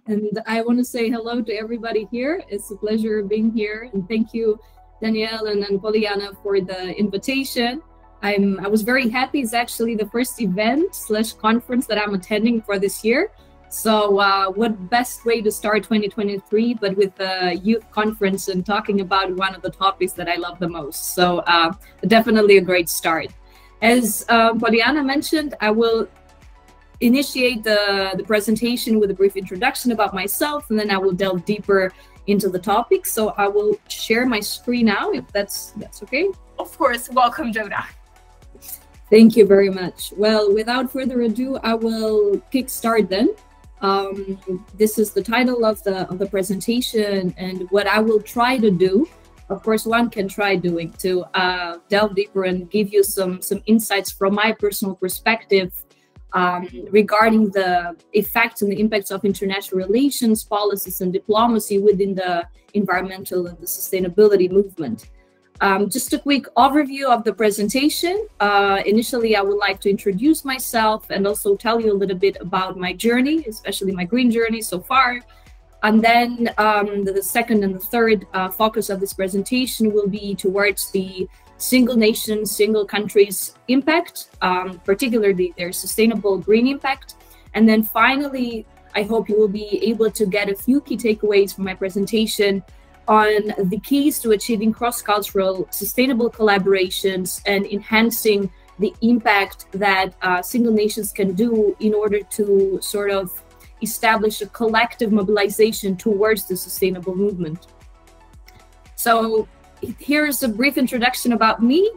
And I want to say hello to everybody here. It's a pleasure being here. And thank you, Danielle and Poliana, for the invitation. I was very happy. It's actually the first event/conference that I'm attending for this year. So what best way to start 2023 but with a youth conference and talking about one of the topics that I love the most. So definitely a great start. As Poliana mentioned, I will initiate the presentation with a brief introduction about myself, and then I will delve deeper into the topic. So I will share my screen now, if that's okay. Of course. Welcome, Jona. Thank you very much. Well, without further ado, I will kickstart then. This is the title of the presentation, and what I will try to do, of course, one can try doing to delve deeper and give you some insights from my personal perspective regarding the effects and the impacts of international relations, policies, and diplomacy within the environmental and the sustainability movement. Just a quick overview of the presentation. Initially, I would like to introduce myself and also tell you a little bit about my journey, especially my green journey so far. And then the second and the third focus of this presentation will be towards the single nation, single countries impact, particularly their sustainable green impact. And then finally, I hope you will be able to get a few key takeaways from my presentation on the keys to achieving cross-cultural sustainable collaborations and enhancing the impact that single nations can do in order to sort of establish a collective mobilization towards the sustainable movement. So here's a brief introduction about me.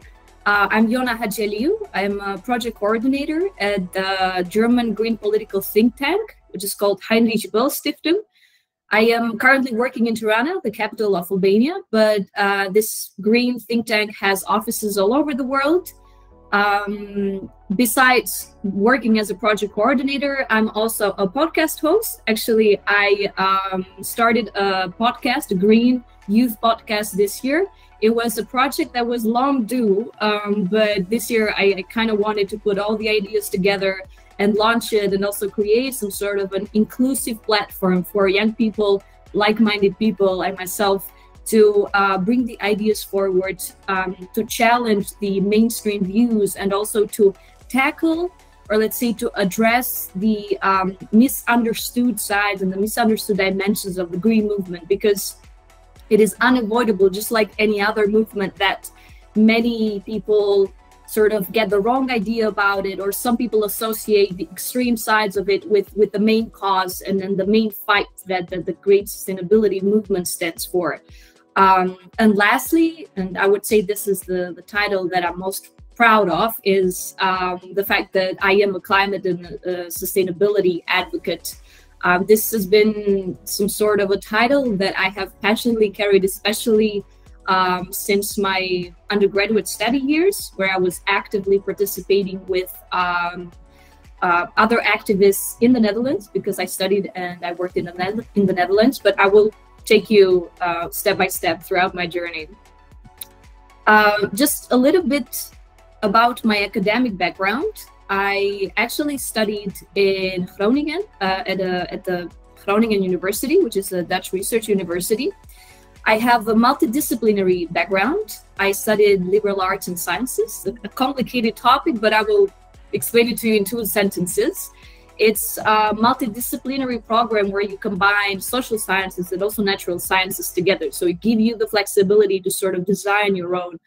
I'm Jona Haxhialiu. I'm a project coordinator at the German green political think tank, which is called Heinrich Böll Stiftung. I am currently working in Tirana, the capital of Albania, but this green think tank has offices all over the world. Besides working as a project coordinator, I'm also a podcast host. Actually, I started a podcast, a green youth podcast this year. It was a project that was long due, but this year I kind of wanted to put all the ideas together and launch it, and also create some sort of an inclusive platform for young people, like-minded people like myself, to bring the ideas forward, to challenge the mainstream views, and also to tackle, or let's say to address the misunderstood sides and the misunderstood dimensions of the green movement, because it is unavoidable, just like any other movement, that many people sort of get the wrong idea about it, or some people associate the extreme sides of it with the main cause and then the main fight that the great sustainability movement stands for. And lastly, and I would say this is the title that I'm most proud of, is the fact that I am a climate and sustainability advocate. This has been some sort of a title that I have passionately carried, especially since my undergraduate study years, where I was actively participating with other activists in the Netherlands, because I studied and I worked in the Netherlands. But I will take you step by step throughout my journey. Just a little bit about my academic background. I actually studied in Groningen at the Groningen University, which is a Dutch research university. I have a multidisciplinary background. I studied liberal arts and sciences, a complicated topic, but I will explain it to you in 2 sentences. It's a multidisciplinary program where you combine social sciences and also natural sciences together. So it gives you the flexibility to sort of design your own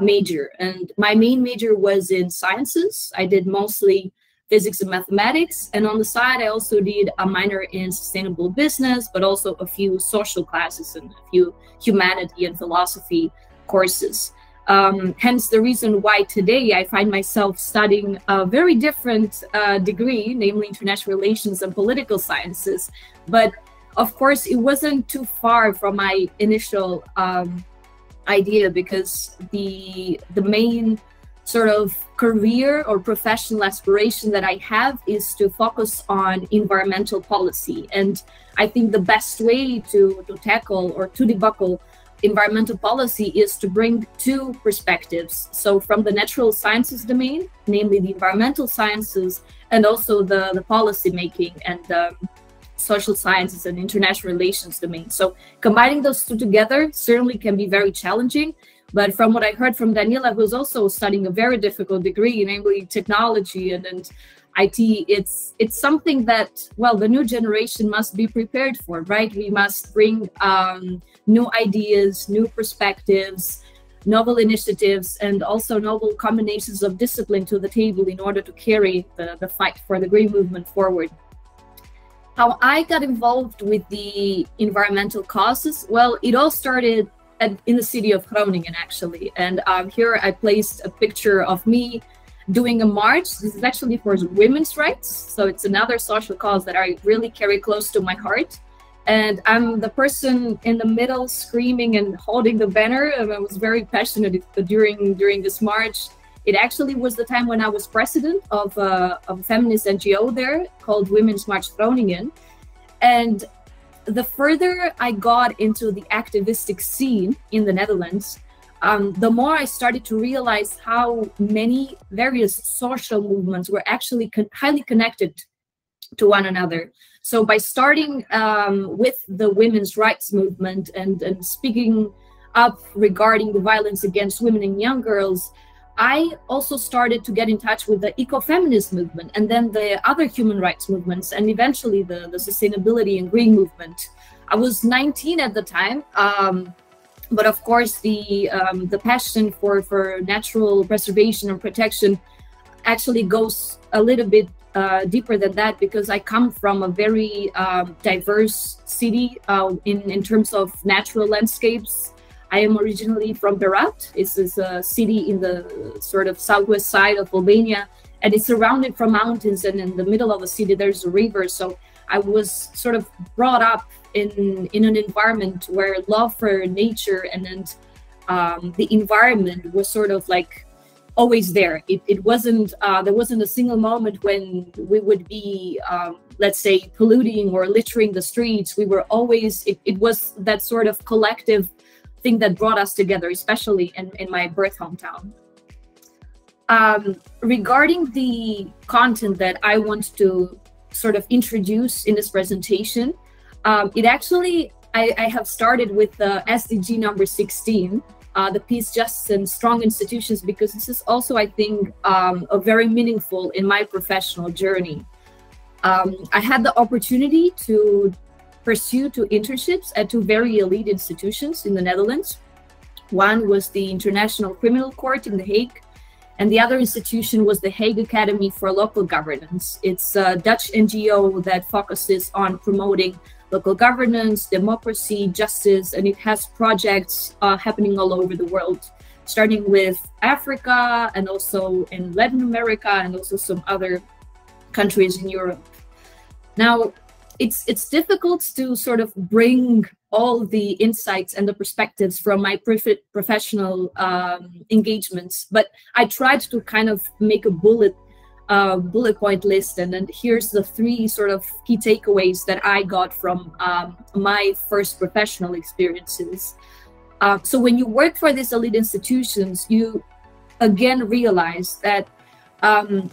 major. And my main major was in sciences. I did mostly physics and mathematics. And on the side, I also did a minor in sustainable business, but also a few social classes and a few humanity and philosophy courses. Hence the reason why today I find myself studying a very different degree, namely international relations and political sciences. But of course, it wasn't too far from my initial idea, because the main sort of career or professional aspiration that I have is to focus on environmental policy. And I think the best way to tackle or to debug environmental policy is to bring 2 perspectives. So from the natural sciences domain, namely the environmental sciences, and also the policy making and social sciences and international relations domain. So combining those two together certainly can be very challenging. But from what I heard from Daniela, who's also studying a very difficult degree, namely technology and IT, it's something that, well, the new generation must be prepared for, right? We must bring new ideas, new perspectives, novel initiatives, and also novel combinations of discipline to the table in order to carry the fight for the green movement forward. How I got involved with the environmental causes, well, it all started in the city of Groningen, actually. And here I placed a picture of me doing a march. This is actually for women's rights. So it's another social cause that I really carry close to my heart. And I'm the person in the middle screaming and holding the banner. And I was very passionate during this march. It actually was the time when I was president of a feminist NGO there called Women's March Groningen. And the further I got into the activistic scene in the Netherlands, the more I started to realize how many various social movements were actually highly connected to one another. So by starting with the women's rights movement and speaking up regarding the violence against women and young girls, I also started to get in touch with the ecofeminist movement and then the other human rights movements and eventually the sustainability and green movement. I was 19 at the time, but of course the passion for natural preservation and protection actually goes a little bit deeper than that, because I come from a very diverse city in terms of natural landscapes. I am originally from Berat. It's a city in the sort of southwest side of Albania, and it's surrounded from mountains, and in the middle of the city there's a river. So I was sort of brought up in an environment where love for nature and the environment was sort of like always there. It wasn't there wasn't a single moment when we would be let's say polluting or littering the streets. We were always, it was that sort of collective thing that brought us together, especially in my birth hometown. Regarding the content that I want to sort of introduce in this presentation, it actually, I have started with the SDG number 16, the peace, justice, and strong institutions, because this is also, I think, a very meaningful in my professional journey. I had the opportunity to pursue 2 internships at 2 very elite institutions in the Netherlands. One was the International Criminal Court in The Hague, and the other institution was the Hague Academy for Local Governance. It's a Dutch NGO that focuses on promoting local governance, democracy, justice, and it has projects happening all over the world, starting with Africa and also in Latin America and also some other countries in Europe. Now, it's difficult to sort of bring all the insights and the perspectives from my professional engagements, but I tried to kind of make a bullet point list, and then here's the 3 sort of key takeaways that I got from my first professional experiences. So when you work for these elite institutions, you again realize that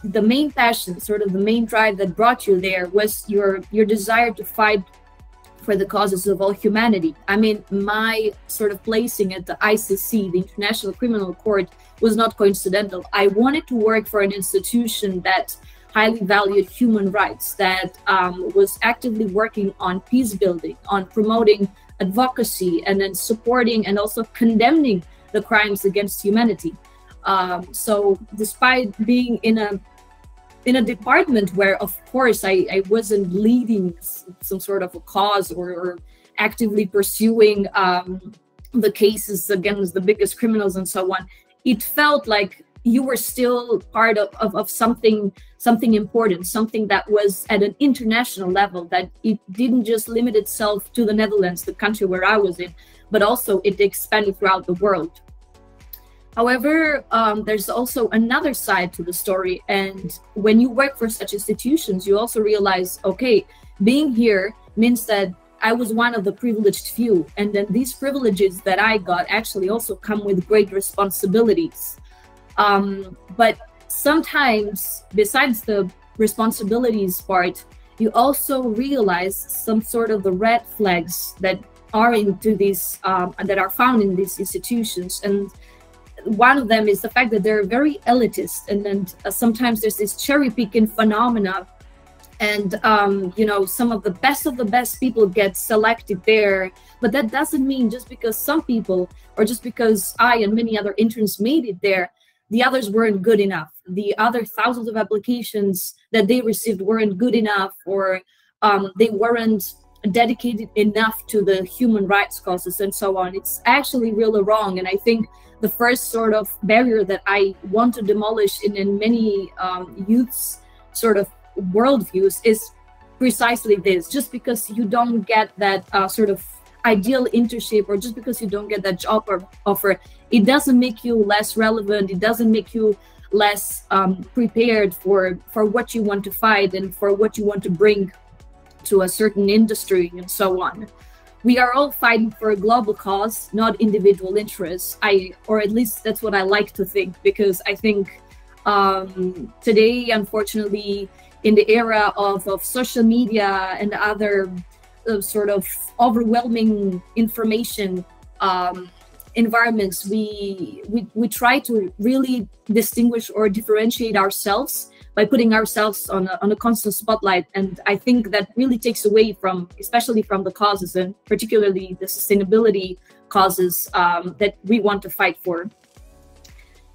the main passion, sort of the main drive that brought you there, was your desire to fight for the causes of all humanity. I mean, my sort of placing at the ICC, the International Criminal Court, was not coincidental. I wanted to work for an institution that highly valued human rights, that was actively working on peace building, on promoting advocacy, and then supporting and also condemning the crimes against humanity. So despite being in a department where, of course, I wasn't leading some sort of a cause or actively pursuing the cases against the biggest criminals and so on, it felt like you were still part of something important, something that was at an international level, that it didn't just limit itself to the Netherlands, the country where I was in, but also it expanded throughout the world. However, there's also another side to the story. And when you work for such institutions, you also realize, okay, being here means that I was one of the privileged few. And then these privileges that I got actually also come with great responsibilities. But sometimes, besides the responsibilities part, you also realize some sort of the red flags that are into these that are found in these institutions. And one of them is the fact that they're very elitist, and then sometimes there's this cherry picking phenomena, and you know, some of the best people get selected there. But that doesn't mean just because some people, or just because I and many other interns made it there, the others weren't good enough. The other thousands of applications that they received weren't good enough, or they weren't dedicated enough to the human rights causes and so on. It's actually really wrong. And I think the first sort of barrier that I want to demolish in many youths sort of worldviews is precisely this. Just because you don't get that sort of ideal internship, or just because you don't get that job offer, it doesn't make you less relevant. It doesn't make you less prepared for what you want to fight and for what you want to bring to a certain industry and so on. We are all fighting for a global cause, not individual interests. Or at least that's what I like to think, because I think today, unfortunately, in the era of social media and other sort of overwhelming information environments, we try to really distinguish or differentiate ourselves by putting ourselves on a constant spotlight. And I think that really takes away from, especially from the causes, and particularly the sustainability causes that we want to fight for.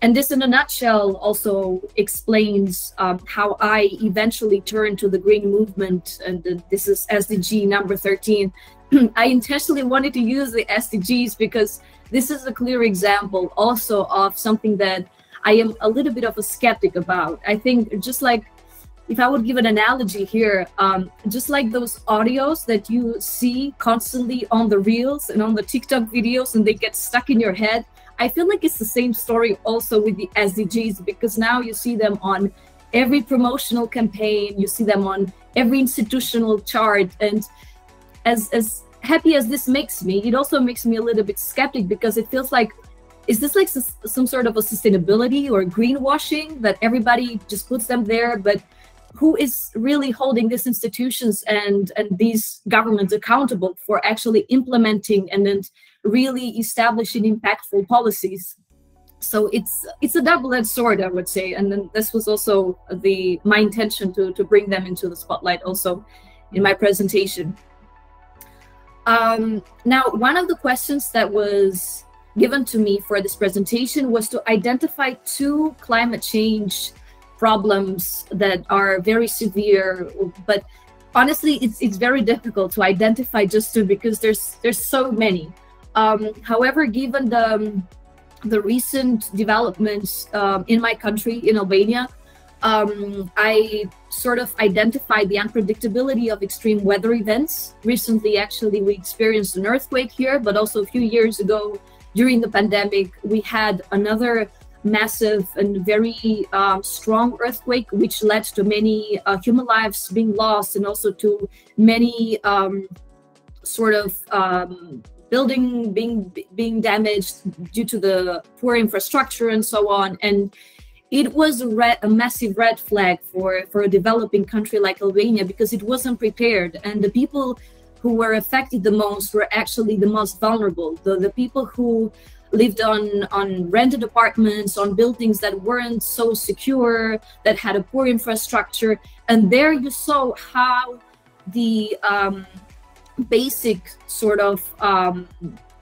And this, in a nutshell, also explains how I eventually turned to the green movement. And this is SDG number 13. I intentionally wanted to use the SDGs because this is a clear example also of something that I am a little bit of a skeptic about. I think, just like, if I would give an analogy here, just like those audios that you see constantly on the reels and on the TikTok videos, and they get stuck in your head, I feel like it's the same story also with the SDGs, because now you see them on every promotional campaign, you see them on every institutional chart. And as happy as this makes me, it also makes me a little bit skeptic, because it feels like, is this like some sort of a sustainability or greenwashing that everybody just puts them there? But who is really holding these institutions and these governments accountable for actually implementing and then really establishing impactful policies? So it's a double-edged sword, I would say. And then this was also my intention to bring them into the spotlight also in my presentation. Now, one of the questions that was given to me for this presentation was to identify 2 climate change problems that are very severe, but honestly, it's very difficult to identify just 2, because there's so many. However, given the recent developments in my country, in Albania, I sort of identified the unpredictability of extreme weather events. Recently, actually, we experienced an earthquake here, but also a few years ago, during the pandemic, we had another massive and very strong earthquake, which led to many human lives being lost, and also to many sort of building being damaged due to the poor infrastructure and so on. And it was a massive red flag for a developing country like Albania, because it wasn't prepared, and the people who were affected the most were actually the most vulnerable. The people who lived on rented apartments, on buildings that weren't so secure, that had a poor infrastructure. And there you saw how the basic sort of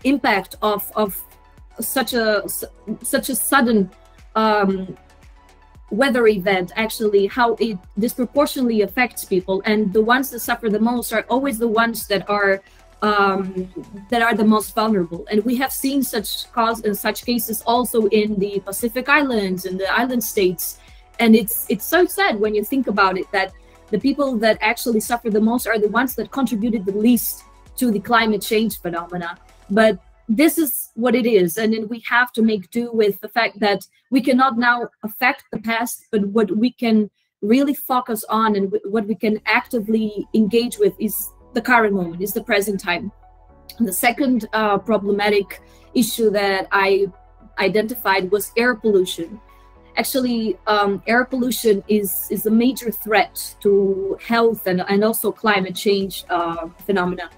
impact of such a sudden weather event, actually, how it disproportionately affects people. And the ones that suffer the most are always the ones that are the most vulnerable. And we have seen such cases also in the Pacific Islands and the island states. And it's so sad when you think about it, that the people that actually suffer the most are the ones that contributed the least to the climate change phenomena. But this is what it is. And then we have to make do with the fact that we cannot now affect the past, but what we can really focus on and what we can actively engage with is the current moment, is the present time. And the second problematic issue that I identified was air pollution. actually air pollution is a major threat to health and also climate change phenomena.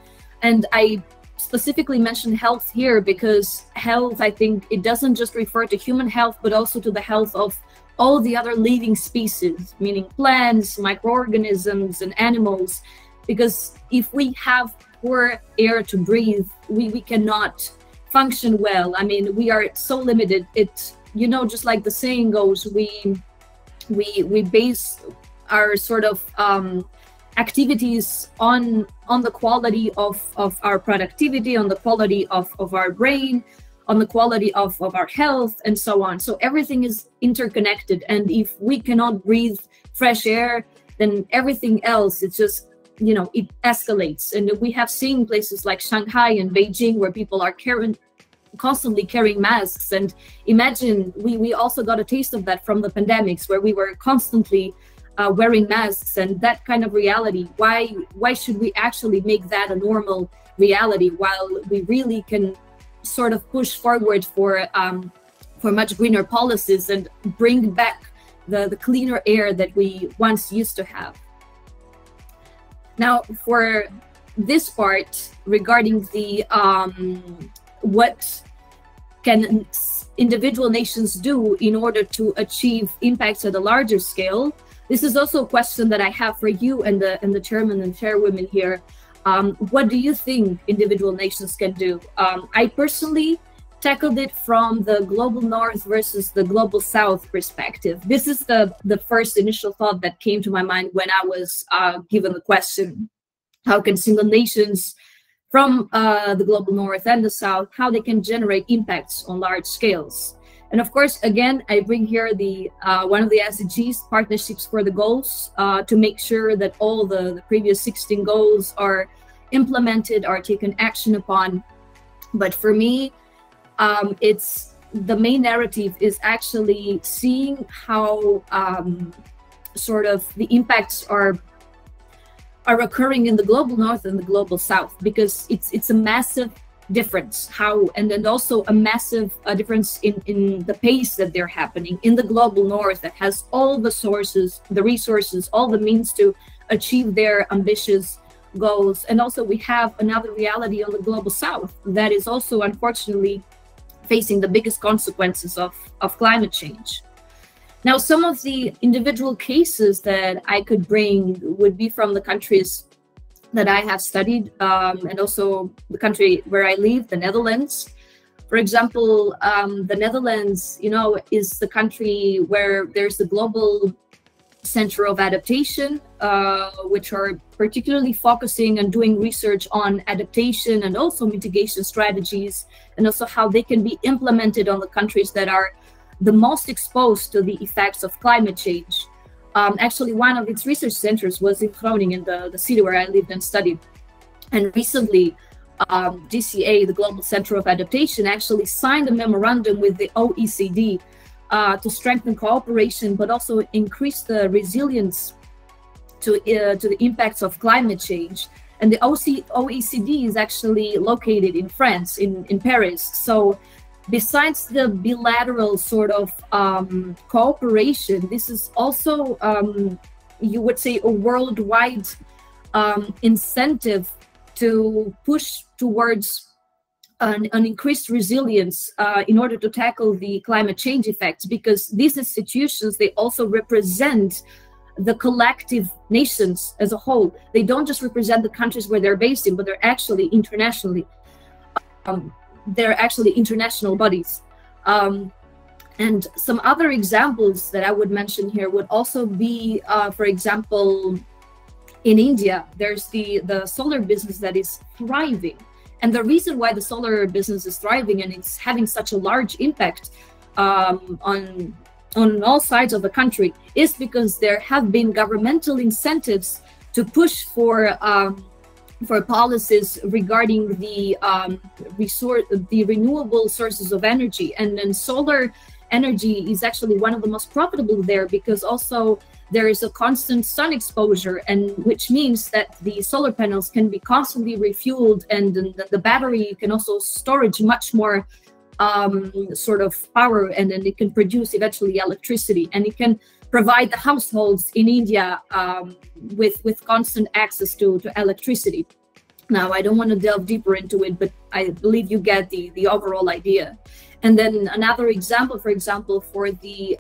And I specifically mention health here because health, I think it doesn't just refer to human health, but also to the health of all the other living species, meaning plants, microorganisms, and animals. Because if we have poor air to breathe, we cannot function well. I mean, we are so limited. You know, just like the saying goes, we base our sort of activities on the quality of our productivity, on the quality of our brain, on the quality of our health, and so on. So everything is interconnected. And if we cannot breathe fresh air, then everything else, it's just, you know, it escalates. And we have seen places like Shanghai and Beijing where people are constantly carrying masks. And imagine, we also got a taste of that from the pandemics, where we were constantly wearing masks, and that kind of reality. Why should we actually make that a normal reality while we really can sort of push forward for much greener policies and bring back the cleaner air that we once used to have? Now, for this part regarding the what can individual nations do in order to achieve impacts at a larger scale, this is also a question that I have for you and the chairman and chairwomen here. What do you think individual nations can do? I personally tackled it from the global north versus the global south perspective. This is the first initial thought that came to my mind when I was given the question: how can single nations from the global north and the south, how they can generate impacts on large scales? And of course, again, I bring here the one of the SDGs, partnerships for the goals, to make sure that all the previous 16 goals are implemented, are taken action upon. But for me, it's the main narrative is actually seeing how sort of the impacts are occurring in the global north and the global south, because it's a massive difference and also a massive difference in the pace that they're happening. In the global north, that has all the sources, the resources, all the means to achieve their ambitious goals. And also we have another reality on the global south that is also unfortunately facing the biggest consequences of climate change. Now, some of the individual cases that I could bring would be from the countries that I have studied, and also the country where I live, the Netherlands. For example, the Netherlands, you know, is the country where there's the Global Center of Adaptation, which are particularly focusing and doing research on adaptation and also mitigation strategies, and also how they can be implemented on the countries that are the most exposed to the effects of climate change. Actually, one of its research centers was in Groningen, the city where I lived and studied. And recently, GCA, the Global Center of Adaptation, actually signed a memorandum with the OECD to strengthen cooperation, but also increase the resilience to the impacts of climate change. And the OECD is actually located in France, in Paris. So besides the bilateral sort of cooperation, this is also, you would say, a worldwide incentive to push towards an increased resilience in order to tackle the climate change effects, because these institutions, they also represent the collective nations as a whole. They don't just represent the countries where they're based in, but they're actually internationally. They're actually international bodies. And some other examples that I would mention here would also be, for example, in India, there's the solar business that is thriving. And the reason why the solar business is thriving and it's having such a large impact on all sides of the country is because there have been governmental incentives to push for policies regarding the renewable sources of energy. And then solar energy is actually one of the most profitable there, because also there is a constant sun exposure, and which means that the solar panels can be constantly refueled, and the battery can also storage much more sort of power, and then it can produce eventually electricity, and it can provide the households in India with constant access to electricity. Now, I don't want to delve deeper into it, but I believe you get the overall idea. And then another example, for example, for the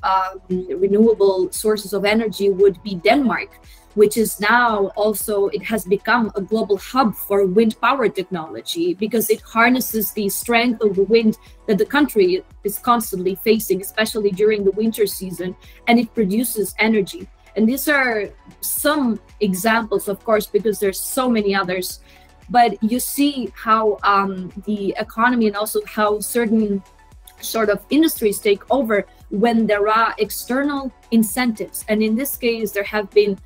renewable sources of energy would be Denmark, which is now also, it has become a global hub for wind power technology, because it harnesses the strength of the wind that the country is constantly facing, especially during the winter season, and it produces energy. And these are some examples, of course, because there's so many others, but you see how the economy and also how certain sort of industries take over when there are external incentives. And in this case, there have been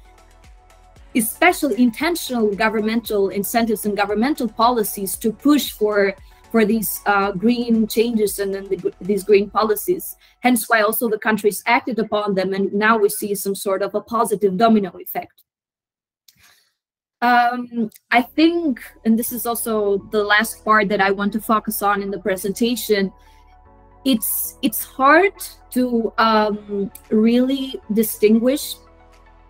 especially intentional governmental incentives and governmental policies to push for these green changes and then these green policies. Hence why also the countries acted upon them, and now we see some sort of a positive domino effect. I think, and this is also the last part that I want to focus on in the presentation, it's hard to really distinguish,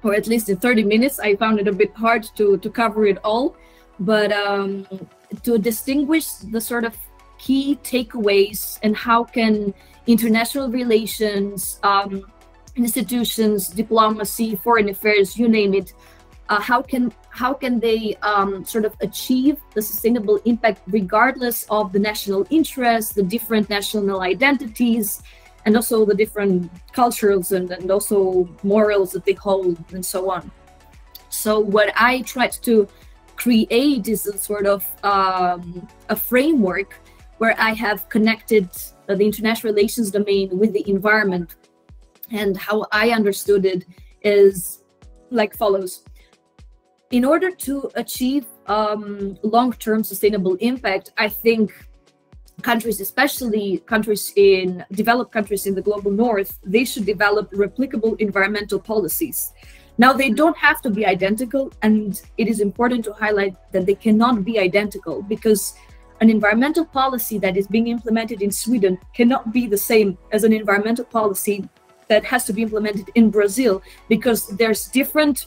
or at least in 30 minutes, I found it a bit hard to cover it all, but to distinguish the sort of key takeaways and how can international relations, institutions, diplomacy, foreign affairs, you name it, how can they sort of achieve the sustainable impact regardless of the national interests, the different national identities, and also the different cultures and also morals that they hold, and so on. So what I tried to create is a sort of a framework where I have connected the international relations domain with the environment. And how I understood it is like follows. In order to achieve long-term sustainable impact, I think countries, especially countries in developed countries in the global north, they should develop replicable environmental policies. Now, they don't have to be identical, and it is important to highlight that they cannot be identical, because an environmental policy that is being implemented in Sweden cannot be the same as an environmental policy that has to be implemented in Brazil, because there's different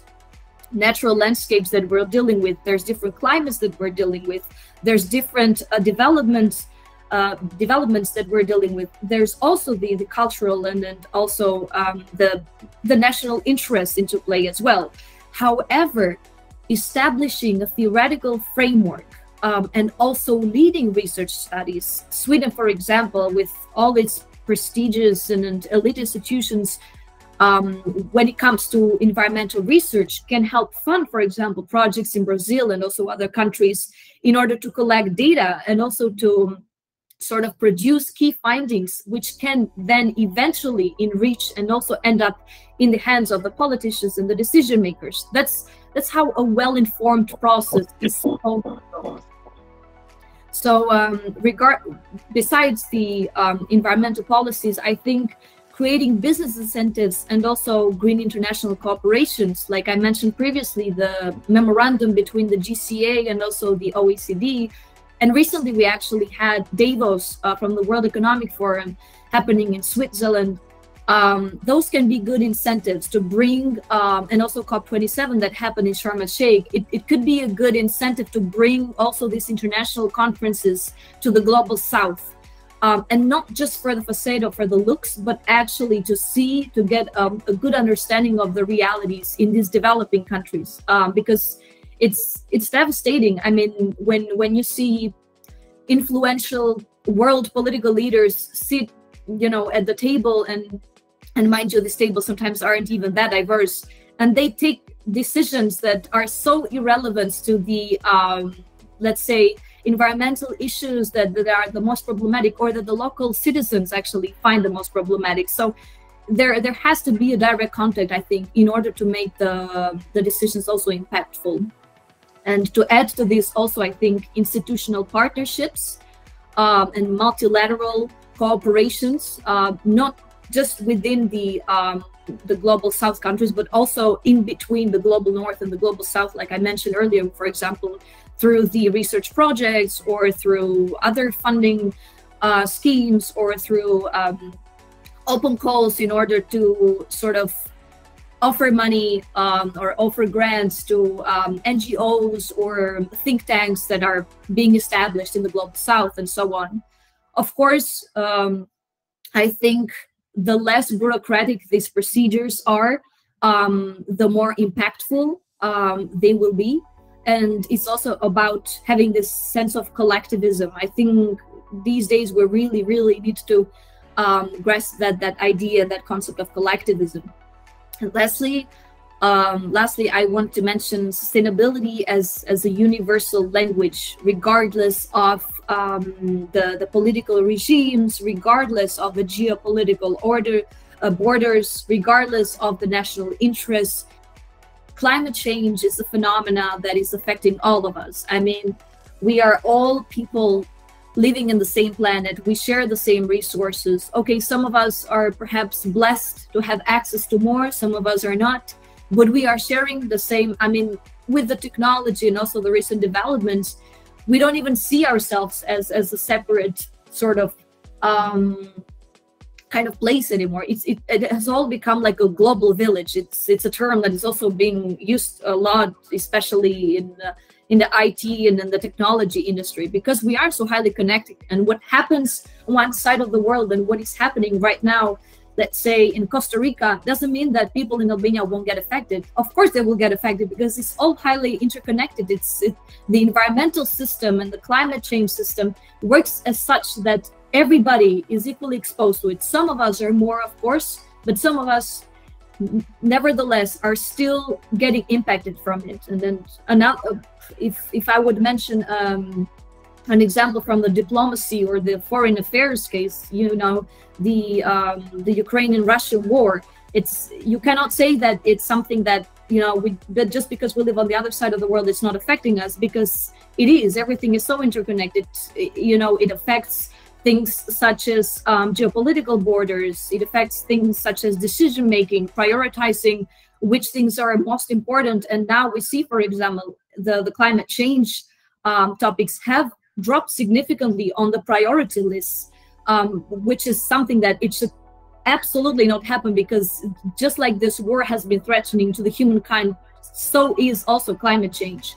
natural landscapes that we're dealing with, there's different climates that we're dealing with, there's different developments that we're dealing with. There's also the cultural and also the national interest into play as well. However, establishing a theoretical framework and also leading research studies, Sweden, for example, with all its prestigious and elite institutions, when it comes to environmental research, can help fund, for example, projects in Brazil and also other countries in order to collect data and also to sort of produce key findings, which can then eventually enrich and also end up in the hands of the politicians and the decision makers. That's how a well-informed process is supposed to go. So besides the environmental policies, I think creating business incentives and also green international cooperations, like I mentioned previously, the memorandum between the GCA and also the OECD. And recently we actually had Davos from the World Economic Forum happening in Switzerland. Those can be good incentives to bring, and also COP27 that happened in Sharm el-Sheikh, it could be a good incentive to bring also these international conferences to the global south. And not just for the facade or for the looks, but actually to get a good understanding of the realities in these developing countries, because it's devastating. I mean, when you see influential world political leaders sit, at the table, and mind you, these tables sometimes aren't even that diverse, and they take decisions that are so irrelevant to the, let's say, environmental issues that are the most problematic, or that the local citizens actually find the most problematic. So there has to be a direct contact, I think, in order to make the decisions also impactful. And to add to this also, I think institutional partnerships and multilateral cooperations, not just within the global south countries, but also in between the global north and the global south, like I mentioned earlier, for example, through the research projects or through other funding schemes or through open calls in order to sort of offer money or offer grants to NGOs or think tanks that are being established in the Global South and so on. Of course, I think the less bureaucratic these procedures are, the more impactful they will be. And it's also about having this sense of collectivism. I think these days we really, really need to grasp that idea, that concept of collectivism. And lastly, I want to mention sustainability as a universal language, regardless of the political regimes, regardless of the geopolitical order, borders, regardless of the national interests. Climate change is a phenomena that is affecting all of us. I mean, we are all people living in the same planet. We share the same resources. Okay, some of us are perhaps blessed to have access to more, some of us are not, but we are sharing the same. I mean, with the technology and also the recent developments, we don't even see ourselves as a separate sort of kind of place anymore. It has all become like a global village. It's a term that is also being used a lot, especially in the IT and in the technology industry, because we are so highly connected. And what happens on one side of the world and what is happening right now, let's say in Costa Rica, doesn't mean that people in Albania won't get affected. Of course they will get affected, because it's all highly interconnected. The environmental system and the climate change system works as such that everybody is equally exposed to it. Some of us are more, of course, but some of us nevertheless are still getting impacted from it. And then another, if I would mention an example from the diplomacy or the foreign affairs case, you know, the Ukrainian-Russian war, you cannot say that it's something that, you know, that just because we live on the other side of the world, it's not affecting us, because it is. Everything is so interconnected. You know, it affects things such as geopolitical borders. It affects things such as decision making, prioritizing which things are most important. And now we see, for example, the climate change topics have dropped significantly on the priority list, which is something that it should absolutely not happen, because just like this war has been threatening to the humankind, so is also climate change.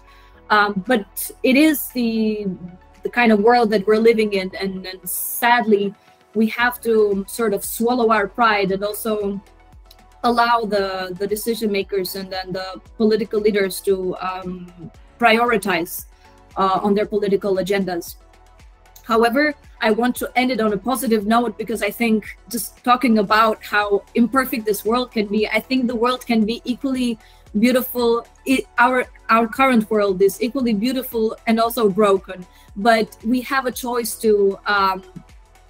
But it is the kind of world that we're living in, and sadly we have to sort of swallow our pride and also allow the decision makers and then the political leaders to prioritize on their political agendas. However, I want to end it on a positive note, because I think just talking about how imperfect this world can be, I think the world can be equally beautiful. Our current world is equally beautiful and also broken, but we have a choice to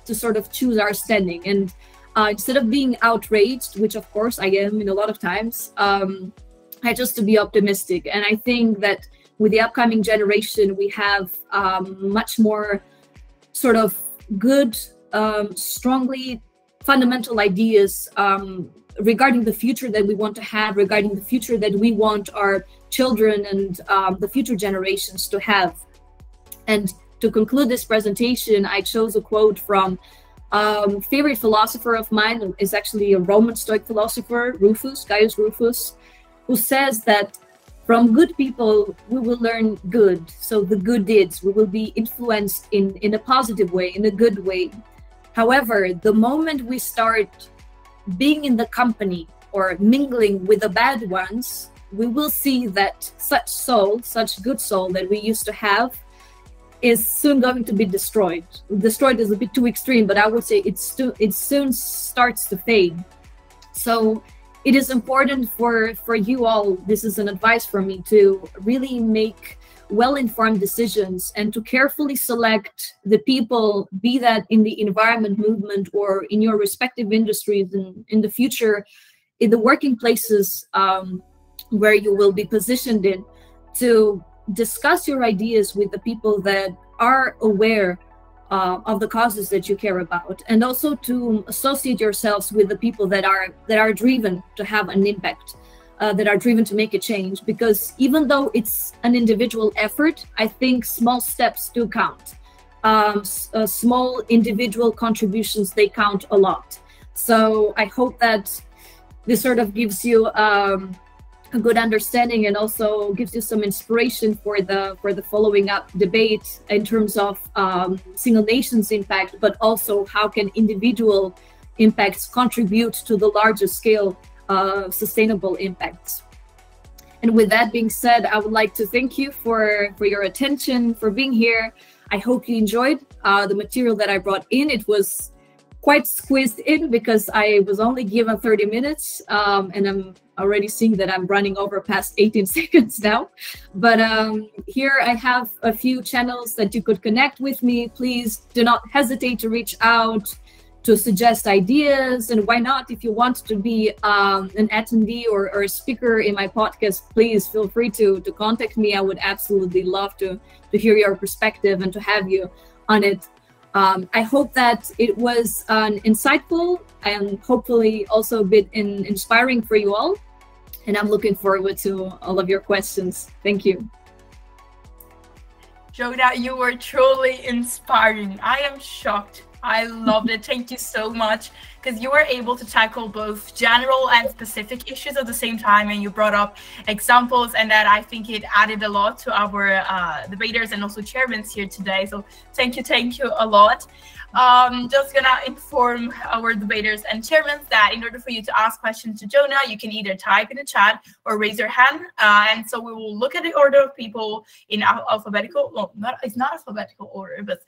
sort of choose our standing. And instead of being outraged, which of course I am in a lot of times, I just to be optimistic. And I think that with the upcoming generation, we have much more sort of good, strongly fundamental ideas regarding the future that we want to have, regarding the future that we want our children and the future generations to have. And to conclude this presentation, I chose a quote from favorite philosopher of mine, is actually a Roman Stoic philosopher, Gaius Rufus, who says that from good people, we will learn good. So the good deeds, we will be influenced in a positive way, in a good way. However, the moment we start being in the company or mingling with the bad ones, we will see that such good soul that we used to have is soon going to be destroyed. Destroyed is a bit too extreme, but I would say it soon starts to fade. So it is important for you all, this is an advice from me, to really make well-informed decisions and to carefully select the people, be that in the environment movement or in your respective industries in the future, in the working places where you will be positioned in, to discuss your ideas with the people that are aware of the causes that you care about, and also to associate yourselves with the people that are driven to have an impact, that are driven to make a change. Because even though it's an individual effort, I think small steps do count. small individual contributions, they count a lot. So I hope that this sort of gives you a good understanding and also gives you some inspiration for the following up debate in terms of single nations impact, but also how can individual impacts contribute to the larger scale sustainable impacts. And with that being said, I would like to thank you for your attention, for being here. I hope you enjoyed the material that I brought in. It was quite squeezed in because I was only given 30 minutes and I'm already seeing that I'm running over past 18 seconds now. But here I have a few channels that you could connect with me. Please do not hesitate to reach out, to suggest ideas, and why not, if you want to be an attendee or a speaker in my podcast, please feel free to contact me. I would absolutely love to hear your perspective and to have you on it. I hope that it was insightful and hopefully also a bit inspiring for you all. And I'm looking forward to all of your questions. Thank you. Jona, you were truly inspiring. I am shocked. I loved it. Thank you so much, because you were able to tackle both general and specific issues at the same time, and you brought up examples, and that I think it added a lot to our debaters and also chairmen here today. So thank you a lot. Just gonna inform our debaters and chairmen that in order for you to ask questions to Jona, you can either type in the chat or raise your hand, and so we will look at the order of people in alphabetical, well, it's not alphabetical order, but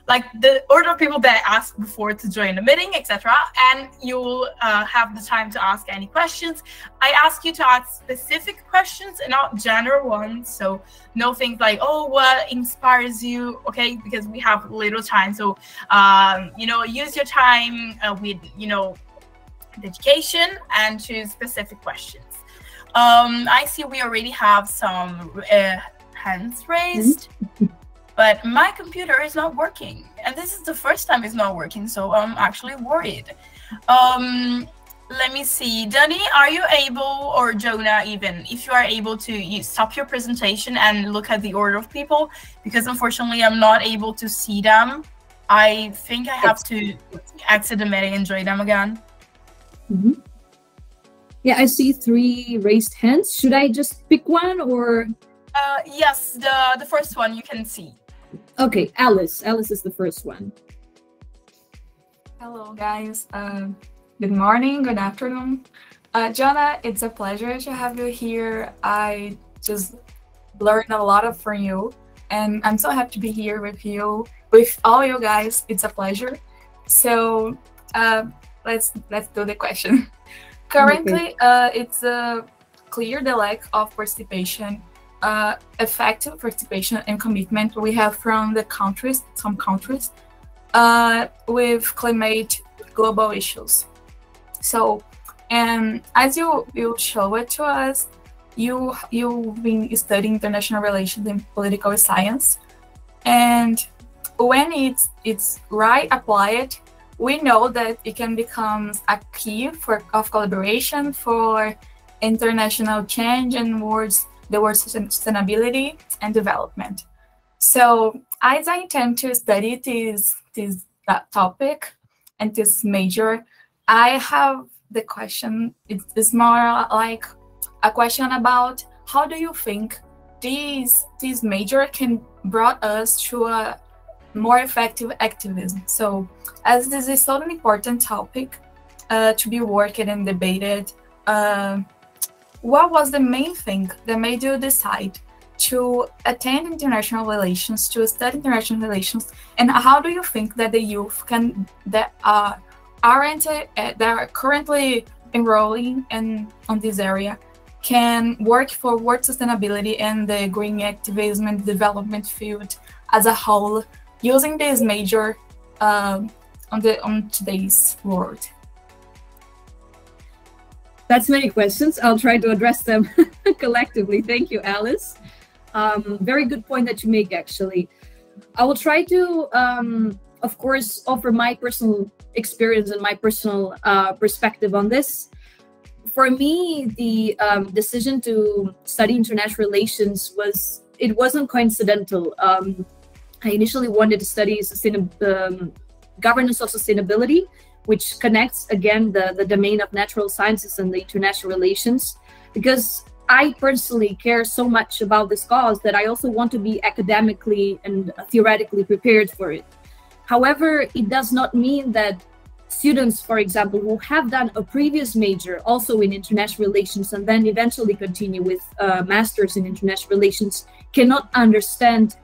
like the order of people that asked before to join the meeting, etc. And you'll have the time to ask any questions. I ask you to ask specific questions and not general ones. So no things like, oh, what inspires you? Okay, because we have little time. So, you know, use your time with, you know, dedication and choose specific questions. I see we already have some hands raised. But my computer is not working, and this is the first time it's not working, so I'm actually worried. Let me see. Danny, are you able, or Jona even, if you are able to stop your presentation and look at the order of people, because unfortunately I'm not able to see them. I think I have to exit the meeting and join them again. Mm-hmm. Yeah, I see 3 raised hands. Should I just pick one, or? Yes, the first one you can see. Okay, Alice. Alice is the first one. Hello, guys. Good morning, good afternoon. Jona, it's a pleasure to have you here. I just learned a lot from you, and I'm so happy to be here with you, with all you guys. It's a pleasure. So let's do the question. Currently, it's clear the lack of participation, effective participation and commitment we have from the countries, some countries, with climate global issues. So, and as you show it to us, you've been studying international relations and political science, and when it's right applied, we know that it can become a key of collaboration for international change and the word's sustainability and development. So as I intend to study that topic and this major, I have the question. It's more like a question about how do you think this major can brought us to a more effective activism. So as this is such an important topic to be worked and debated, what was the main thing that made you decide to attend international relations, to study international relations, and how do you think that the youth that are currently enrolling on this area can work for world sustainability and the green activism and development field as a whole, using this major on today's world? That's many questions. I'll try to address them collectively. Thank you, Alice. Very good point that you make, actually. I will try to, of course, offer my personal experience and my personal perspective on this. For me, the decision to study international relations wasn't coincidental. I initially wanted to study governance of sustainability, which connects again the domain of natural sciences and the international relations, because I personally care so much about this cause that I also want to be academically and theoretically prepared for it. However, it does not mean that students, for example, who have done a previous major also in international relations and then eventually continue with masters in international relations cannot understand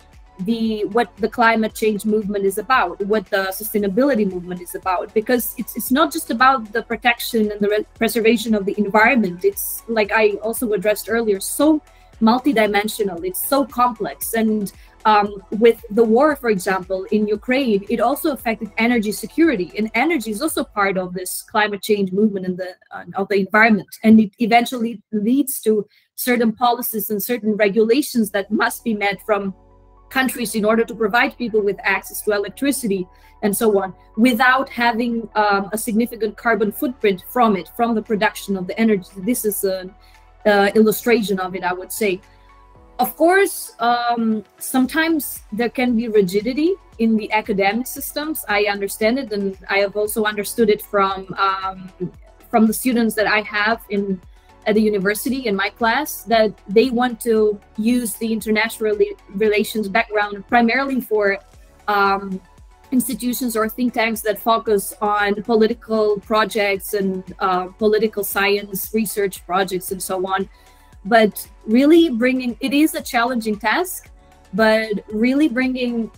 what the climate change movement is about, what the sustainability movement is about, because it's not just about the protection and the preservation of the environment. It's, like I also addressed earlier, so multidimensional, it's so complex. And with the war, for example, in Ukraine, it also affected energy security, and energy is also part of this climate change movement and of the environment, and it eventually leads to certain policies and certain regulations that must be met from countries in order to provide people with access to electricity and so on, without having a significant carbon footprint from the production of the energy. This is an illustration of it, I would say. Of course, sometimes there can be rigidity in the academic systems. I understand it, and I have also understood it from the students that I have at the university in my class, that they want to use the international relations background primarily for institutions or think tanks that focus on political projects and political science research projects and so on. But really it is a challenging task, but really bringing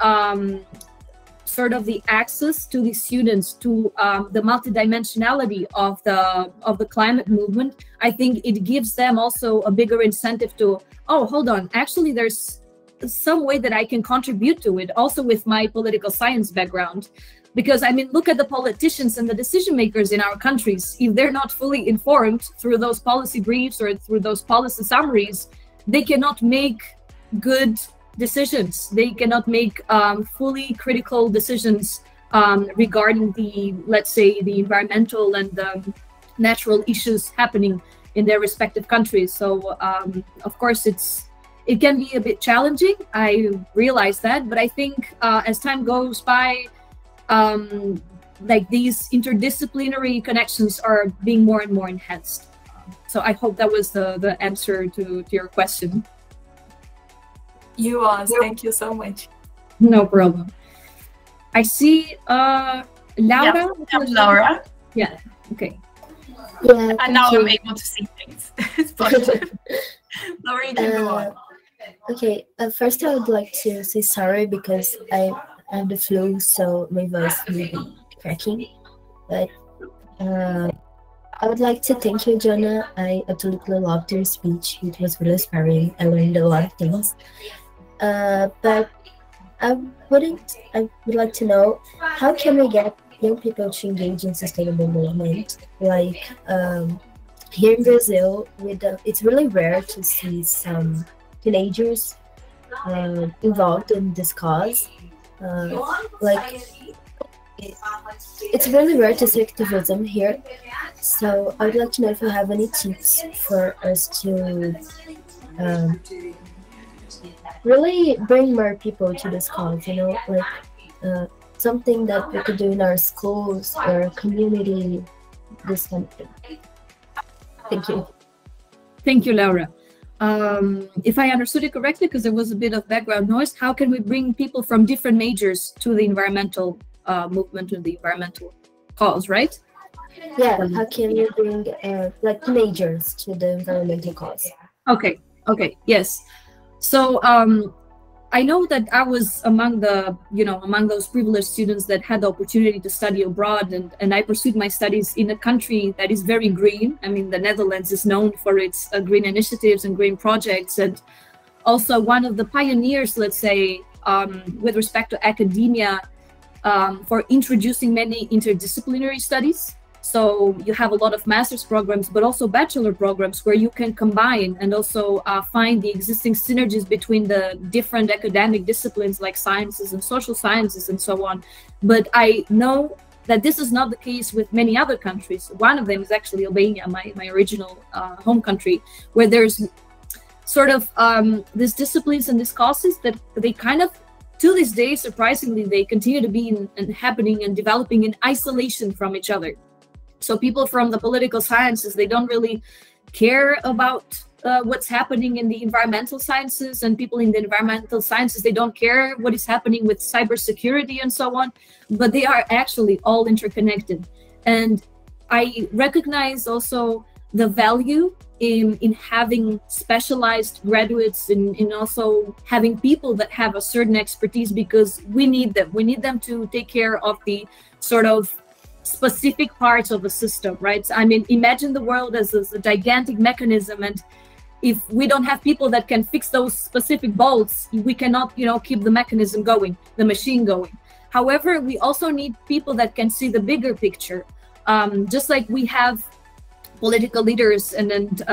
sort of the access to the students to the multidimensionality of the climate movement, I think it gives them also a bigger incentive to, oh, hold on, actually there's some way that I can contribute to it, also with my political science background. Because, I mean, look at the politicians and the decision makers in our countries. If they're not fully informed through those policy briefs or through those policy summaries, they cannot make good decisions. They cannot make fully critical decisions regarding let's say, the environmental and the natural issues happening in their respective countries. So, of course, it can be a bit challenging. I realize that, but I think as time goes by, like, these interdisciplinary connections are being more and more enhanced. So I hope that was the answer to your question. You was. Thank you so much. No problem. I see Laura. Yeah, I'm Laura. Yeah. Okay. Yeah, and now I'm able to see things. Laura, you can go on. Okay. First, I would like to say sorry because I have the flu, so my voice may be cracking. But I would like to thank you, Jona. I absolutely loved your speech. It was really inspiring. I learned a lot of things. But I would like to know, how can we get young people to engage in sustainable development? Like here in Brazil, it's really rare to see some teenagers involved in this cause. Like it's really rare to see activism here. So I would like to know if you have any tips for us to really bring more people to this cause, you know, like something that we could do in our schools or community, this kind of thing. Thank you. Thank you, Laura. If I understood it correctly, because there was a bit of background noise, how can we bring people from different majors to the environmental movement, to the environmental cause, right? Yeah, how can we bring like majors to the environmental cause? Okay, yes. So I know that I was among those privileged students that had the opportunity to study abroad, and I pursued my studies in a country that is very green. I mean, the Netherlands is known for its green initiatives and green projects, and also one of the pioneers, let's say, with respect to academia, for introducing many interdisciplinary studies. So you have a lot of master's programs, but also bachelor programs where you can combine and also find the existing synergies between the different academic disciplines like sciences and social sciences and so on. But I know that this is not the case with many other countries. One of them is actually Albania, my original home country, where there's sort of these disciplines and these causes that they kind of to this day, surprisingly, they continue to be happening and developing in isolation from each other. So people from the political sciences, they don't really care about what's happening in the environmental sciences, and people in the environmental sciences, they don't care what is happening with cybersecurity and so on, but they are actually all interconnected. And I recognize also the value in having specialized graduates, in also having people that have a certain expertise, because we need them. We need them to take care of the sort of specific parts of a system, right? I mean, imagine the world as a gigantic mechanism, and if we don't have people that can fix those specific bolts, we cannot, you know, keep the mechanism going, the machine going. However, we also need people that can see the bigger picture. Just like we have political leaders and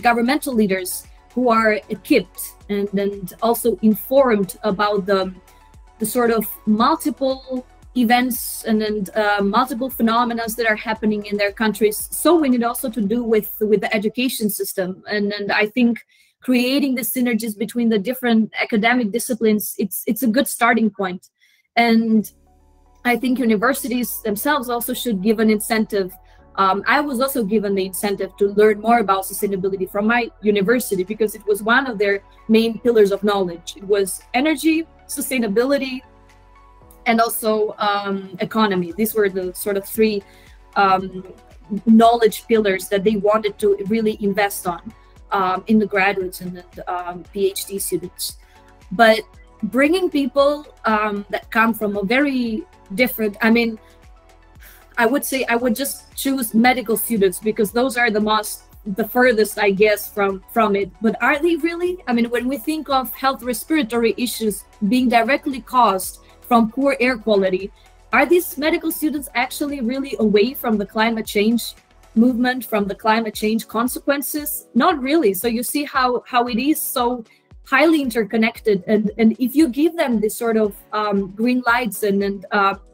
governmental leaders who are equipped and also informed about the sort of multiple events and multiple phenomena that are happening in their countries. So we need also to do with the education system. And I think creating the synergies between the different academic disciplines, it's a good starting point. And I think universities themselves also should give an incentive. I was also given the incentive to learn more about sustainability from my university, because it was one of their main pillars of knowledge. It was energy, sustainability, and also economy. These were the sort of three knowledge pillars that they wanted to really invest on in the graduates and the PhD students. But bringing people that come from a very different, I mean, I would say I would just choose medical students, because those are the furthest, I guess, from it. But are they really? I mean, when we think of health respiratory issues being directly caused from poor air quality, are these medical students actually really away from the climate change movement, from the climate change consequences? Not really. So you see how it is so highly interconnected. And if you give them this sort of green lights and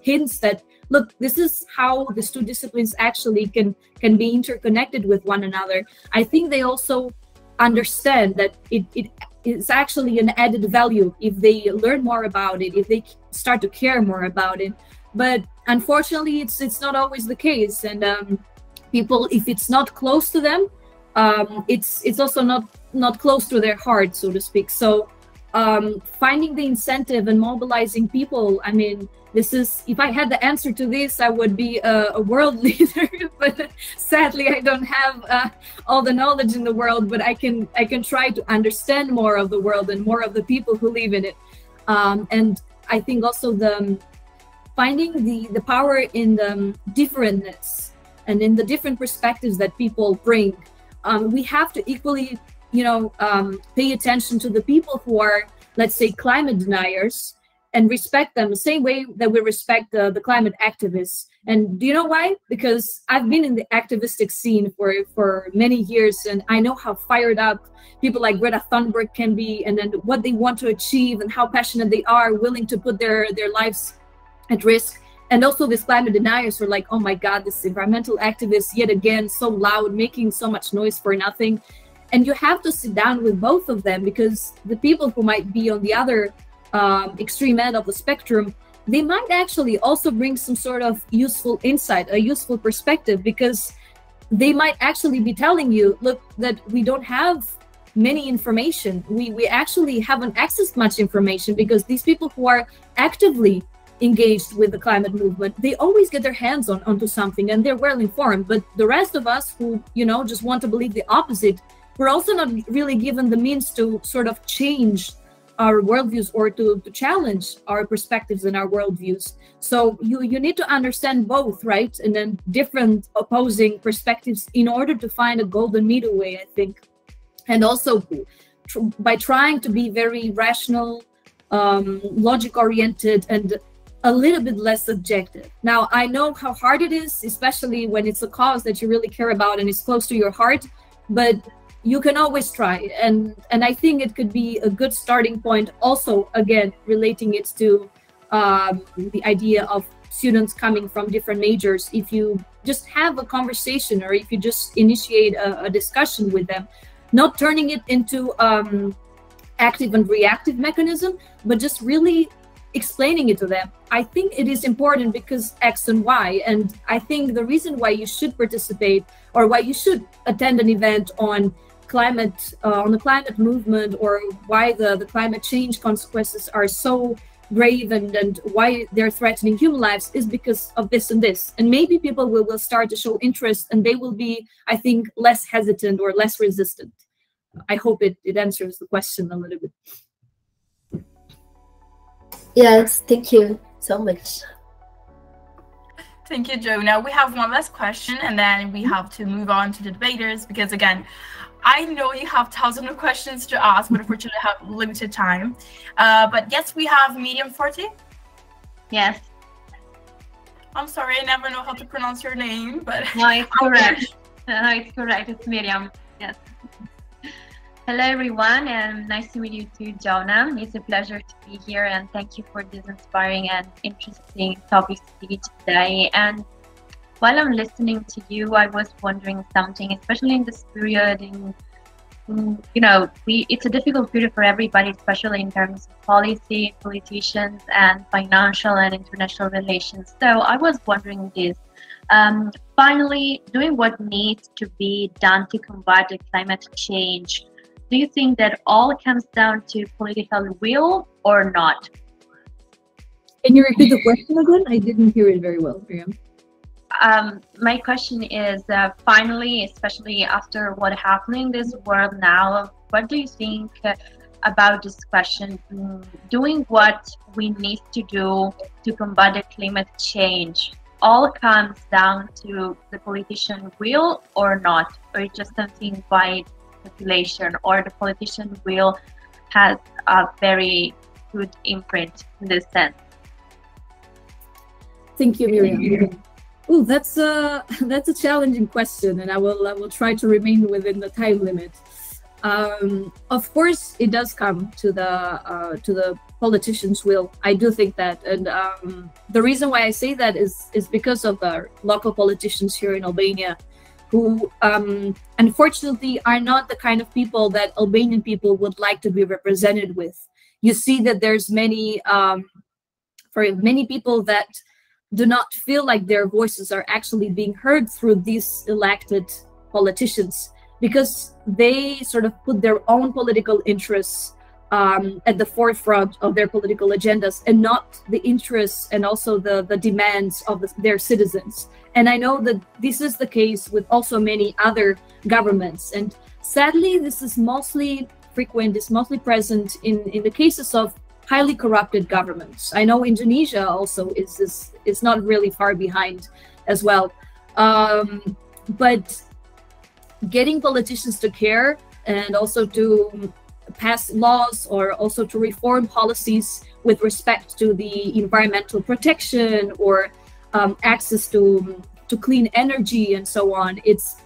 hints that, look, this is how these two disciplines actually can be interconnected with one another, I think they also understand that it is actually an added value if they learn more about it, if they start to care more about it. But unfortunately, it's not always the case. And people, if it's not close to them, it's also not close to their heart, so to speak. So finding the incentive and mobilizing people, I mean, this is, if I had the answer to this, I would be a world leader. But sadly, I don't have all the knowledge in the world. But I can try to understand more of the world and more of the people who live in it. And I think also finding the power in the differentness and in the different perspectives that people bring. We have to equally, pay attention to the people who are, let's say, climate deniers, and respect them the same way that we respect the climate activists. And do you know why? Because I've been in the activistic scene for many years, and I know how fired up people like Greta Thunberg can be, and then what they want to achieve, and how passionate they are, willing to put their lives at risk. And also these climate deniers were like, oh my God, this environmental activist, yet again, so loud, making so much noise for nothing. And you have to sit down with both of them, because the people who might be on the other extreme end of the spectrum, they might actually also bring some sort of useful insight, a useful perspective, because they might actually be telling you, look, that we don't have many information. We actually haven't accessed much information, because these people who are actively engaged with the climate movement, they always get their hands onto something, and they're well informed. But the rest of us who, just want to believe the opposite, we're also not really given the means to sort of change our worldviews or to challenge our perspectives and our worldviews. So you need to understand both, right? And then different opposing perspectives in order to find a golden middle way, I think. And also by trying to be very rational, logic-oriented, and a little bit less subjective. Now, I know how hard it is, especially when it's a cause that you really care about and is close to your heart, but you can always try. And I think it could be a good starting point. Also, again, relating it to the idea of students coming from different majors. If you just have a conversation, or if you just initiate a discussion with them, not turning it into active and reactive mechanism, but just really explaining it to them, I think it is important because X and Y. And I think the reason why you should participate or why you should attend an event on climate, on the climate movement, or why the climate change consequences are so grave and why they're threatening human lives is because of this and this. And maybe people will start to show interest, and they will be, I think, less hesitant or less resistant. I hope it answers the question a little bit. Yes, thank you so much. Thank you, Jona. We have one last question, and then we have to move on to the debaters, because again, I know you have thousands of questions to ask, but unfortunately I have limited time. But yes, we have Medium 40. Yes. I'm sorry, I never know how to pronounce your name, but no, it's correct. No, it's correct. It's Miriam. Yes. Hello, everyone, and nice to meet you too, Jona. It's a pleasure to be here, and thank you for this inspiring and interesting topic speech today. And while I'm listening to you, I was wondering something, especially in this period. You know, it's a difficult period for everybody, especially in terms of policy, politicians, and financial and international relations. So I was wondering this. Finally, doing what needs to be done to combat the climate change, do you think that all comes down to political will or not? Can you repeat the question again? I didn't hear it very well, Miriam. My question is, finally, especially after what happened in this world now, what do you think about this question? Doing what we need to do to combat the climate change, all comes down to the politician will or not, or it's just something by population, or the politician will has a very good imprint in this sense? Thank you, Miriam. Oh, that's a challenging question, and I will try to remain within the time limit. Of course, it does come to the politicians' will. I do think that, and the reason why I say that is because of the local politicians here in Albania, who unfortunately are not the kind of people that Albanian people would like to be represented with. You see that there's many, for many people that do not feel like their voices are actually being heard through these elected politicians, because they sort of put their own political interests at the forefront of their political agendas, and not the interests and also the demands of their citizens. And I know that this is the case with also many other governments. And sadly, this is mostly frequent, it's mostly present in the cases of highly corrupted governments. I know Indonesia also is not really far behind as well. But getting politicians to care and also to pass laws, or also to reform policies with respect to the environmental protection or access to clean energy and so on. It's,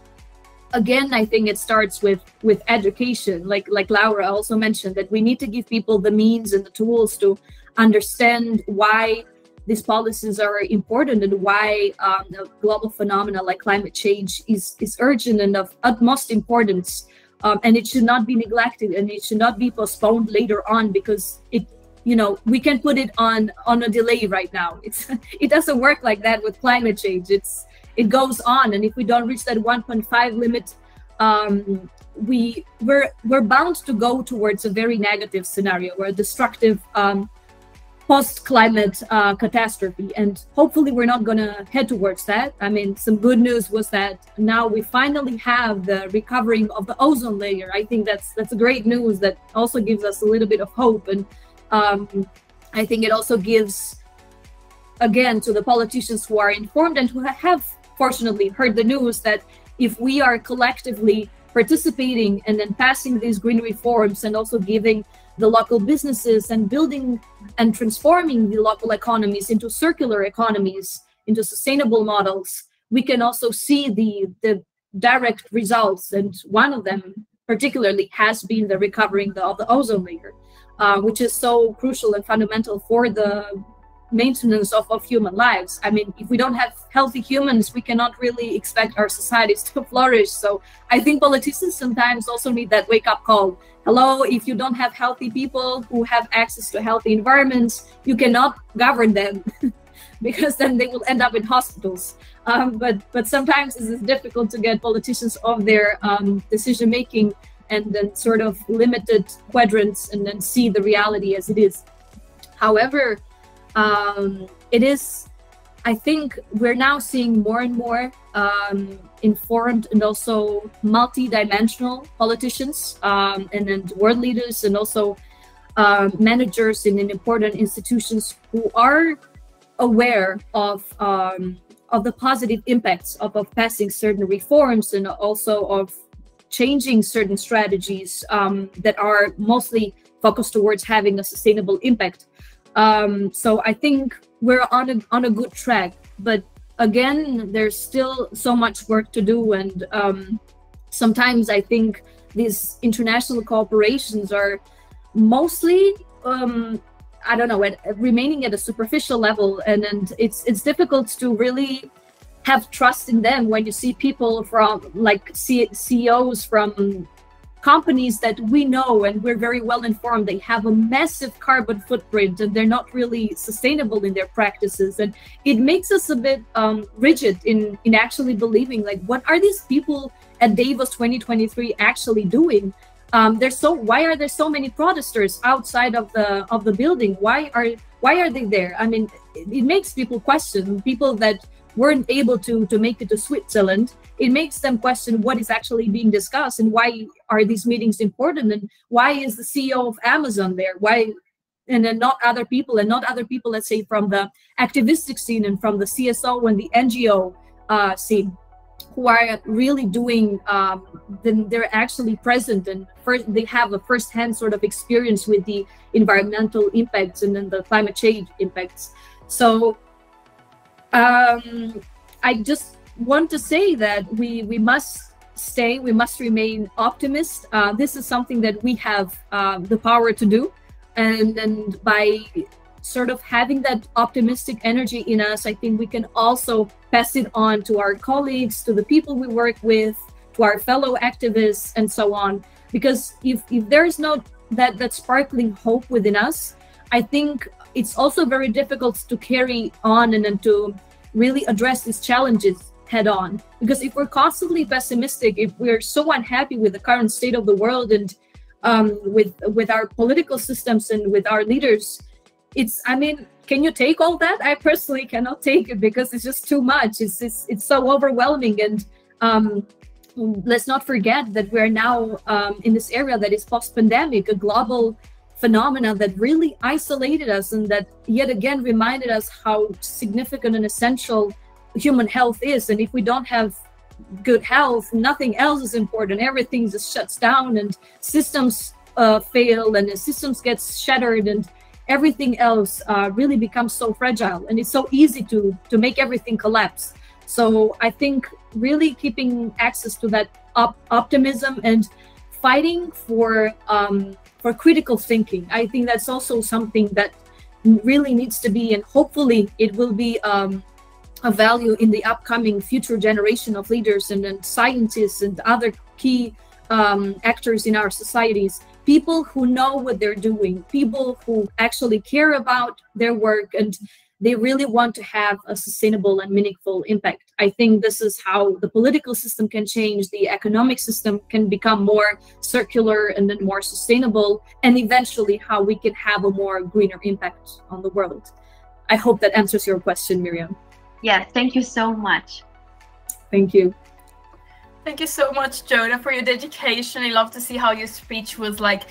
again, I think it starts with education. Like Laura also mentioned, that we need to give people the means and the tools to understand why these policies are important, and why the global phenomena like climate change is urgent and of utmost importance. And it should not be neglected, and it should not be postponed later on, because we can put it on a delay right now. It doesn't work like that with climate change. It goes on, and if we don't reach that 1.5 limit, we're bound to go towards a very negative scenario, or a destructive post-climate catastrophe. And hopefully we're not going to head towards that. I mean, some good news was that now we finally have the recovering of the ozone layer. I think that's great news that also gives us a little bit of hope. And I think it also gives, again, to the politicians who are informed and who have fortunately heard the news, that if we are collectively participating and then passing these green reforms, and also giving the local businesses and building and transforming the local economies into circular economies, into sustainable models, we can also see the direct results. And one of them particularly has been the recovering of the ozone layer, which is so crucial and fundamental for the maintenance of human lives. I mean, if we don't have healthy humans, we cannot really expect our societies to flourish. So I think politicians sometimes also need that wake-up call. Hello, if you don't have healthy people who have access to healthy environments, you cannot govern them because then they will end up in hospitals. But sometimes it is difficult to get politicians off their decision making and then sort of limited quadrants and then see the reality as it is. However, it is, I think we're now seeing more and more informed and also multi-dimensional politicians and then world leaders and also managers in important institutions who are aware of the positive impacts of passing certain reforms and also of changing certain strategies that are mostly focused towards having a sustainable impact. So I think we're on a good track, but again, there's still so much work to do, and sometimes I think these international cooperations are mostly I don't know, remaining at a superficial level, and it's difficult to really have trust in them when you see people from like CEOs from companies that we know and we're very well informed, they have a massive carbon footprint and they're not really sustainable in their practices, and it makes us a bit rigid in actually believing, like, what are these people at Davos 2023 actually doing? Why are there so many protesters outside of the building? Why are they there? I mean, it makes people question, people that weren't able to make it to Switzerland. It makes them question what is actually being discussed and why are these meetings important, and why is the CEO of Amazon there? Why, and then not other people, let's say, from the activistic scene and from the CSO and the NGO scene, who are really doing, then they're actually present and they have a first-hand sort of experience with the environmental impacts and then the climate change impacts. So I just want to say that we must remain optimists. This is something that we have the power to do, and by sort of having that optimistic energy in us, I think we can also pass it on to our colleagues, to the people we work with, to our fellow activists, and so on. Because if there is no that sparkling hope within us, I think it's also very difficult to carry on and to really address these challenges head on. Because if we're constantly pessimistic, if we're so unhappy with the current state of the world and with our political systems and with our leaders, I mean, can you take all that? I personally cannot take it because it's just too much. It's so overwhelming. And let's not forget that we're now in this area that is post-pandemic, a global phenomena that really isolated us and that yet again reminded us how significant and essential human health is. And if we don't have good health, nothing else is important. Everything just shuts down and systems fail and the systems get shattered and everything else really becomes so fragile, and it's so easy to make everything collapse. So I think really keeping access to that optimism and fighting for critical thinking, I think that's also something that really needs to be, and hopefully it will be a value in the upcoming future generation of leaders and scientists and other key actors in our societies. People who know what they're doing, people who actually care about their work, and they really want to have a sustainable and meaningful impact. I think this is how the political system can change, the economic system can become more circular and then more sustainable, and eventually how we can have a more greener impact on the world. I hope that answers your question, Miriam. Yes, thank you so much. Thank you. Thank you so much, Jona, for your dedication. I love to see how your speech was like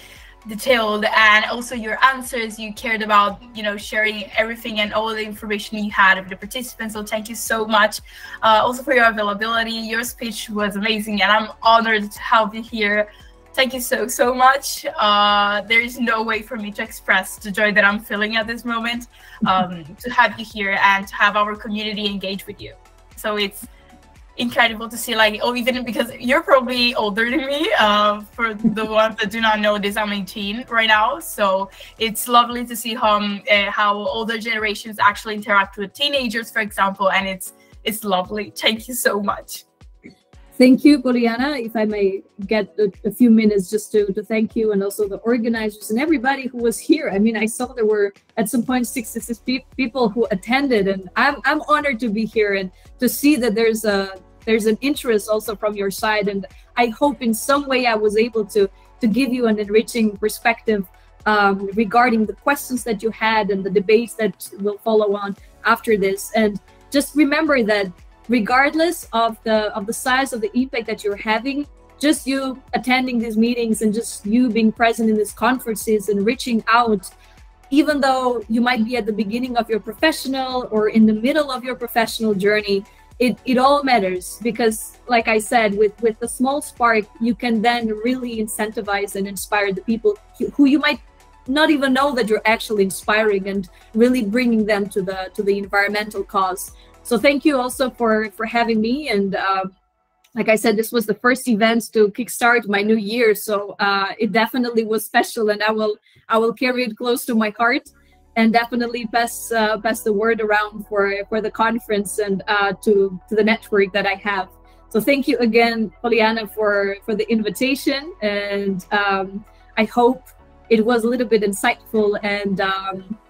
detailed, and also your answers. You cared about, sharing everything and all the information you had with the participants. So thank you so much. Also for your availability. Your speech was amazing, and I'm honored to have you here. Thank you so much. There is no way for me to express the joy that I'm feeling at this moment to have you here and to have our community engage with you. So incredible to see, like, oh, even because you're probably older than me. For the ones that do not know this, I'm 18 right now, so it's lovely to see how older generations actually interact with teenagers, for example, and it's lovely. Thank you so much. Thank you, Poliana. If I may get a few minutes just to thank you, and also the organizers and everybody who was here. I mean, I saw there were at some point 66 people who attended, and I'm honored to be here and to see that there's an interest also from your side. And I hope in some way I was able to give you an enriching perspective regarding the questions that you had and the debates that will follow on after this. And just remember that regardless of the size of the impact that you're having, just you attending these meetings and just you being present in these conferences and reaching out, even though you might be at the beginning of your professional or in the middle of your professional journey, it all matters, because like I said, with the small spark, you can then really incentivize and inspire the people who you might not even know that you're actually inspiring, and really bringing them to the environmental cause. So thank you also for having me. And like I said, this was the first event to kickstart my new year. So it definitely was special, and I will carry it close to my heart, and definitely pass the word around for the conference and to the network that I have. So thank you again, Poliana, for the invitation. And I hope it was a little bit insightful, and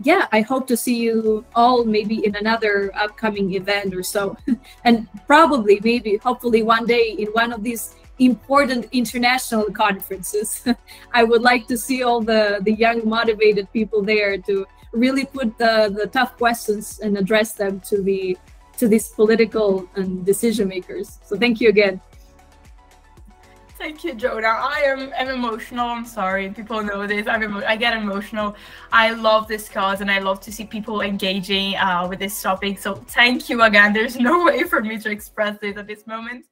yeah, I hope to see you all maybe in another upcoming event or so. And probably, maybe, hopefully one day in one of these important international conferences. I would like to see all the young, motivated people there to really put the tough questions and address them to these political and decision makers. So thank you again. Thank you, Jona. I'm emotional. I'm sorry. People know this. I get emotional. I love this cause, and I love to see people engaging with this topic. So thank you again. There's no way for me to express this at this moment.